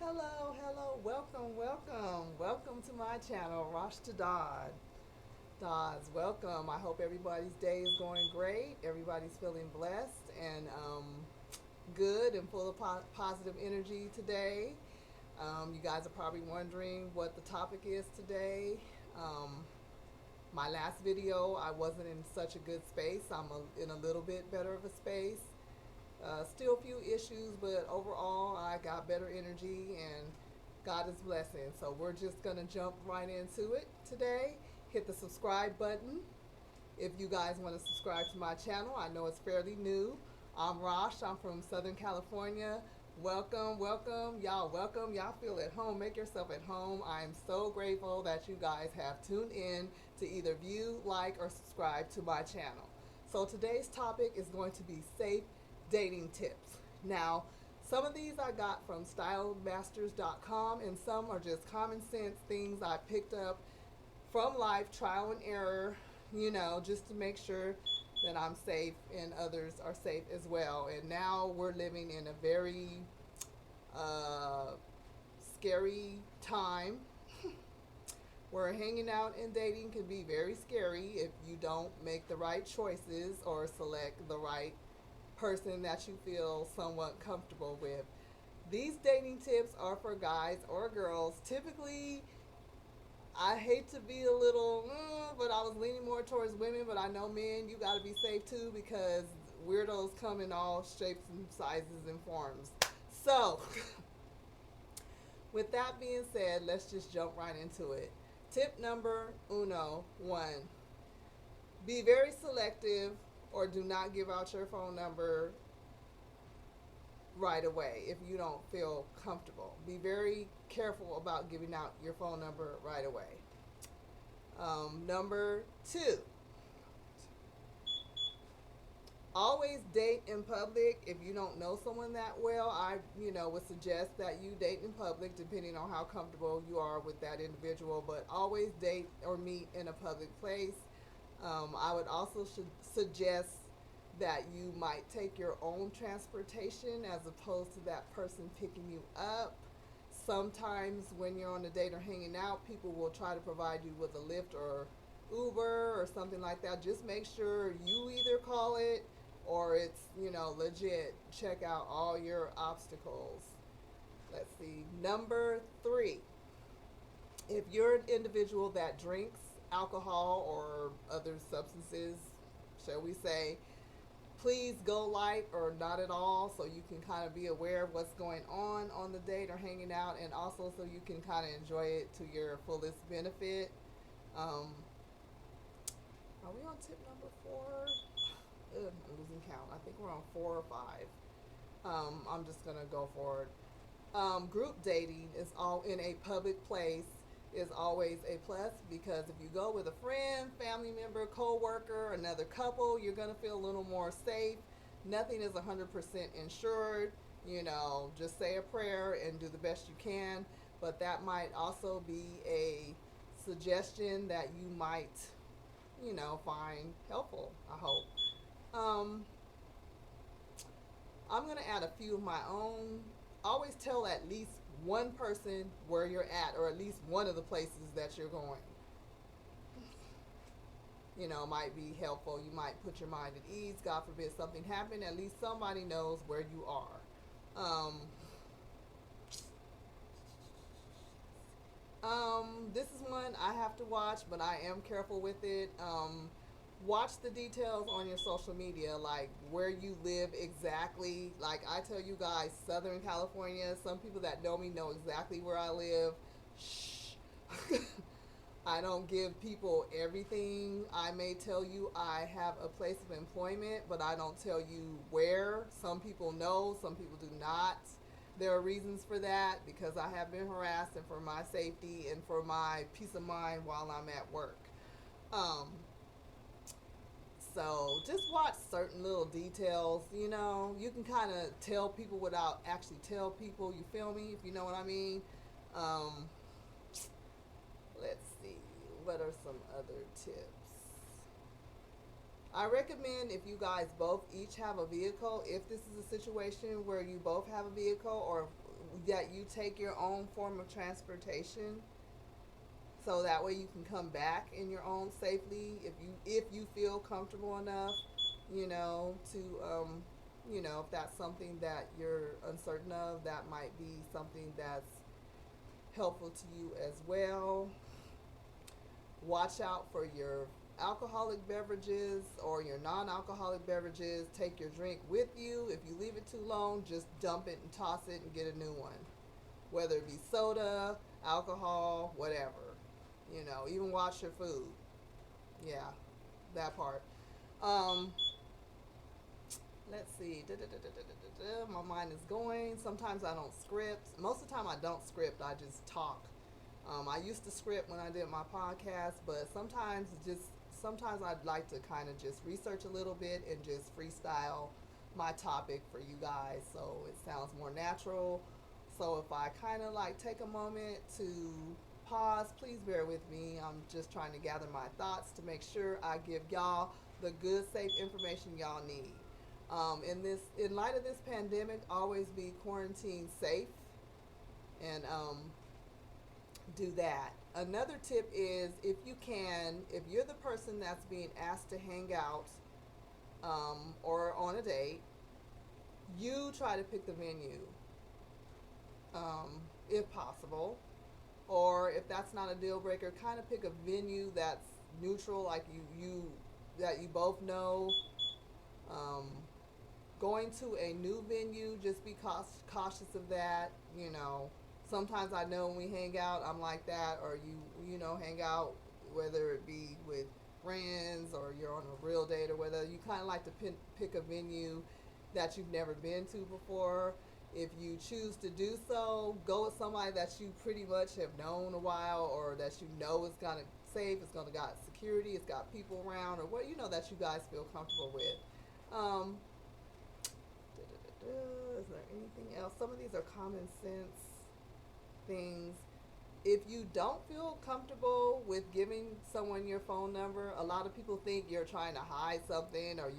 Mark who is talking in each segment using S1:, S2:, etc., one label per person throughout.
S1: Hello, welcome to my channel, Rosh to Dodd. Dodds, welcome. I hope everybody's day is going great. Everybody's feeling blessed and good and full of positive energy today. You guys are probably wondering what the topic is today. Um, my last video, I wasn't in such a good space. In a little bit better of a space. Still a few issues, but overall, I got better energy and God is blessing. So we're just going to jump right into it today. Hit the subscribe button if you guys want to subscribe to my channel. I know it's fairly new. I'm Rosh. I'm from Southern California. Welcome. Y'all welcome. Y'all feel at home. Make yourself at home. I am so grateful that you guys have tuned in to either view, like, or subscribe to my channel. So today's topic is going to be safe dating tips. Now, some of these I got from stylemasters.com and some are just common sense things I picked up from life, trial and error, just to make sure that I'm safe and others are safe as well. And now we're living in a very uh, scary time where hanging out and dating can be very scary if you don't make the right choices or select the right person that you feel somewhat comfortable with. These dating tips are for guys or girls. Typically, I hate to be a little, but I was leaning more towards women. But I know men, you got to be safe too because weirdos come in all shapes and sizes and forms. So, with that being said, let's just jump right into it. Tip number uno, one, be very selective or do not give out your phone number right away if you don't feel comfortable. Be very careful about giving out your phone number right away. Number two, always date in public. If you don't know someone that well, I would suggest that you date in public depending on how comfortable you are with that individual, but always date or meet in a public place. I would also suggest that you might take your own transportation as opposed to that person picking you up. Sometimes when you're on a date or hanging out, people will try to provide you with a Lyft or Uber or something like that. Just make sure you either call it or it's legit. Check out all your obstacles. Let's see. Number three, if you're an individual that drinks alcohol or other substances, shall we say, please go light or not at all so you can kind of be aware of what's going on the date or hanging out, and also so you can kind of enjoy it to your fullest benefit. Um, are we on tip number four? I'm losing count. I think we're on four or five. I'm just gonna go for it. Group dating is all in a public place is always a plus because if you go with a friend, family member, co-worker, another couple, you're going to feel a little more safe. Nothing is 100% insured. Just say a prayer and do the best you can, but that might also be a suggestion that you might find helpful, I hope. um, I'm going to add a few of my own. Always tell at least one person where you're at, or at least one of the places that you're going. Might be helpful. You might put your mind at ease. God forbid something happen. At least somebody knows where you are. This is one I have to watch, but I am careful with it. Watch the details on your social media, like where you live exactly. Like I tell you guys, Southern California. Some people that know me know exactly where I live. Shh. I don't give people everything. I may tell you I have a place of employment, but I don't tell you where. Some people know, some people do not. There are reasons for that because I have been harassed, and for my safety and for my peace of mind while I'm at work. Um, so just watch certain little details. You can kind of tell people without actually tell people. You feel me? If you know what I mean. Um, let's see. What are some other tips? I recommend if you guys both each have a vehicle, if this is a situation where you both have a vehicle or that you take your own form of transportation, so that way you can come back in your own safely if you feel comfortable enough, to if that's something that you're uncertain of, that might be something that's helpful to you as well. Watch out for your alcoholic beverages or your non-alcoholic beverages. Take your drink with you. If you leave it too long, just dump it and toss it and get a new one, whether it be soda, alcohol, whatever. Even wash your food. Yeah, that part. Um, let's see. My mind is going. Sometimes I don't script. Most of the time I don't script. I just talk. I used to script when I did my podcast, but sometimes I'd like to kind of just research a little bit and just freestyle my topic for you guys so it sounds more natural. So if I kind of like take a moment to pause, please bear with me. I'm just trying to gather my thoughts to make sure I give y'all the good, safe information y'all need. In light of this pandemic, always be quarantine safe and do that. Another tip is, if you're the person that's being asked to hang out or on a date, you try to pick the venue, if possible. Or if that's not a deal breaker, kind of pick a venue that's neutral, like you that you both know. Um, Going to a new venue, just be cautious of that. Sometimes I know when we hang out, I'm like that, or hang out, whether it be with friends or you're on a real date, or whether you kind of like to pick a venue that you've never been to before. If you choose to do so, go with somebody that you pretty much have known a while, or that you know is gonna safe, it's gonna got security, it's got people around, or what that you guys feel comfortable with. Um, is there anything else? Some of these are common sense things. If you don't feel comfortable with giving someone your phone number, a lot of people think you're trying to hide something, or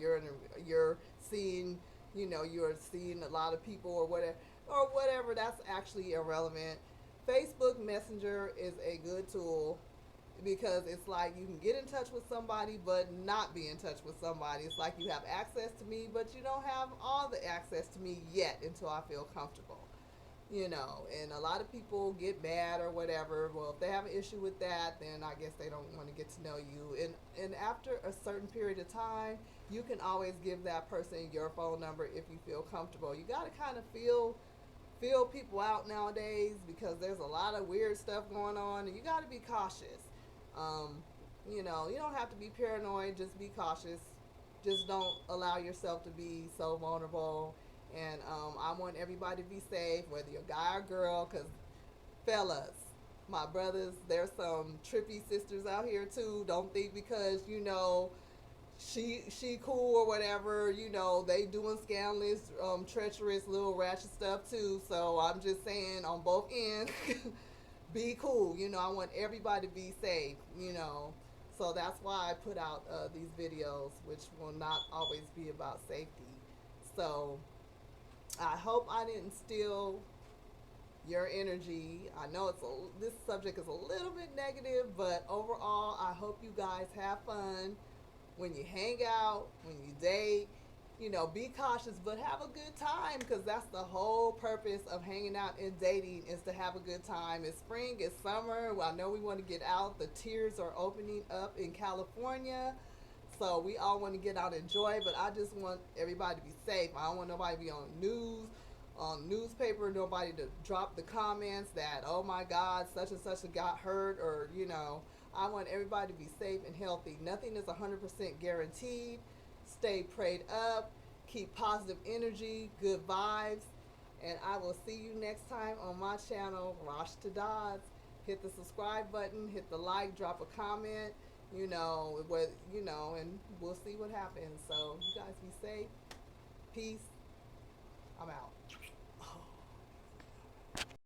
S1: you're seeing, you're seeing a lot of people or whatever. That's actually irrelevant. Facebook Messenger is a good tool because it's like you can get in touch with somebody but not be in touch with somebody. It's like you have access to me, but you don't have all the access to me yet until I feel comfortable. And a lot of people get mad or whatever. Well, if they have an issue with that, then I guess they don't want to get to know you. And after a certain period of time, you can always give that person your phone number if you feel comfortable. You got to kind of feel people out nowadays, because there's a lot of weird stuff going on, and you got to be cautious. Um, you don't have to be paranoid. Just be cautious. Just don't allow yourself to be so vulnerable. And I want everybody to be safe, whether you're a guy or girl, because fellas, my brothers, there's some trippy sisters out here too. Don't think because she cool or whatever, they doing scandalous, treacherous little ratchet stuff too. So I'm just saying, on both ends, be cool. I want everybody to be safe. So that's why I put out these videos, which will not always be about safety. So I hope I didn't steal your energy. I know this subject is a little bit negative, but overall, I hope you guys have fun when you hang out, when you date. Be cautious, but have a good time, because that's the whole purpose of hanging out and dating, is to have a good time. It's spring, it's summer. Well, I know we want to get out. The tiers are opening up in California. So we all want to get out and enjoy, but I just want everybody to be safe. I don't want nobody to be on newspaper, nobody to drop the comments that, oh my God, such and such got hurt, or, I want everybody to be safe and healthy. Nothing is 100% guaranteed. Stay prayed up, keep positive energy, good vibes, and I will see you next time on my channel, Rosh to Dodds. Hit the subscribe button, hit the like, drop a comment, and we'll see what happens. So you guys be safe. Peace. I'm out.